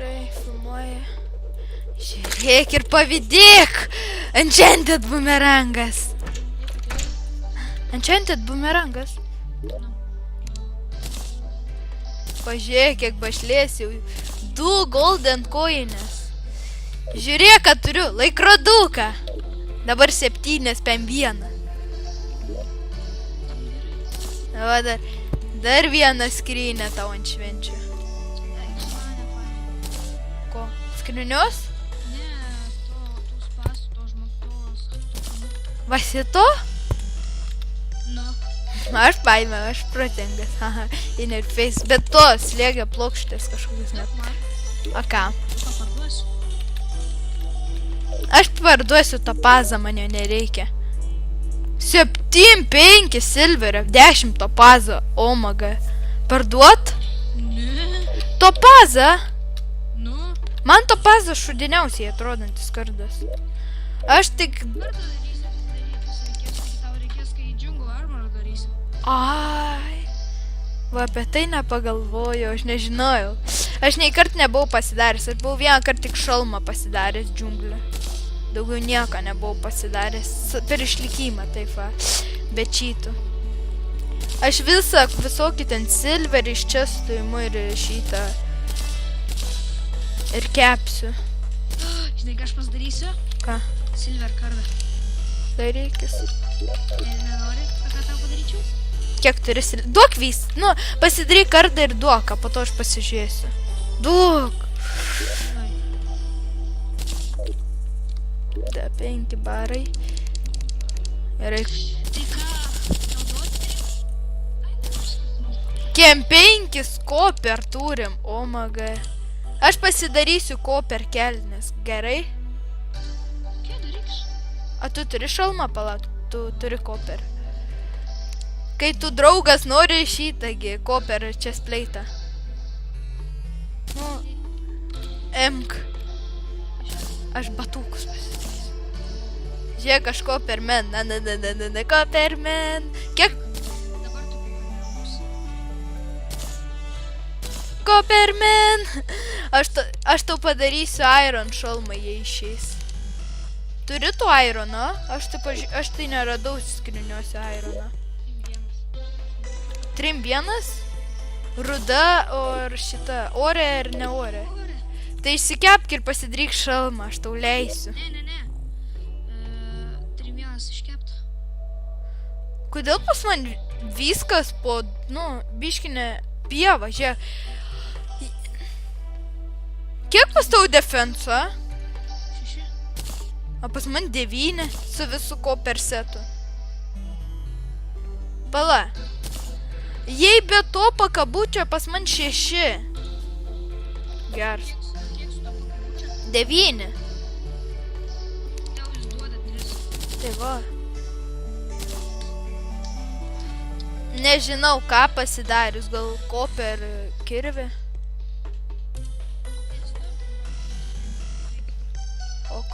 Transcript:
Gerai, filmuoja. Žiūrėk ir pavydėk! Enchanted bumerangas. Enchanted bumerangas. Pažiūrėk, kiek bašlės jau. 2 golden coinės. Žiūrėk, ką turiu. Laikroduką. Dabar 7,51. Va, dar vieną skrynę tau ant švenčių. Ko? Skrynios? Ne, tos pastos žmogaus. Vasito? Nu. Aš baimė, aš protingas. Haha, interface. Bet to slėgia plokštės kažkokius net. Man. O ką? Tu ką parduosi? Aš parduosiu tą pazą, man jo nereikia. 7,5 silverio, 10 topazą, omaga. Parduot? Ne. Topazą? Nu. Man topazą šudiniausiai atrodantis kardas. Aš tik... Kartą darysi, tau reikės, kai džungo armor darysi. Ai. Va, apie tai nepagalvojau, aš nežinojau. Aš nei kart nebuvau pasidaręs, aš buvau vieną kartą tik šalmą pasidaręs džiunglį. Daugiau nieko nebuvau pasidaręs. Per išlikimą, taip va. Be čytų. Aš visokį ten silverį iš čia stuimu ir šitą. Ir kepsiu. Žinai, ką aš pasidarysiu? Ką? Silver kardą. Darykis. Nenori, ką tau padaryčiau? Kiek turi silver? Duok vis. Nu, pasidaryk kardą ir duok, po to aš pasižiūrėsiu. Duok. Da 5 barai. Gerai. Tai ką? Tau duoti? Kiem 5 koper turim, omaga. Aš pasidarysiu koper kelnes, gerai? Kiek daryks? A tu turi šalmą palat, tu turi koper. Kai tu draugas nori šitągi koper čia spleitą. Nu, emk. Aš batukus pasidarysiu. Žiūrėk, aš kopermen, na, kopermen. Kiek? Dabar tu bus. Kopermen. Aš tau padarysiu iron šalmą, jei išeis. Turi tu ironą? Aš tai neradau skriniuose ironą. 3-1? Ruda, ir šita, ore ir ne ore. Tai išsikepk ir pasidaryk šalmą, aš tau leisiu. Ne. 3-1 iškepta. Kodėl pas man viskas po, biškinė pieva, žiūrėk. Kiek pas tau defenso? 6. O pas man 9 su visu koper setu. Pala. Jei be to pakabučio pas man 6. Geras. Kiek su to pakabučio? 9. Tau jis duoda 3. Tai va. Nežinau, ką pasidarius, gal koper kirvi. Ok.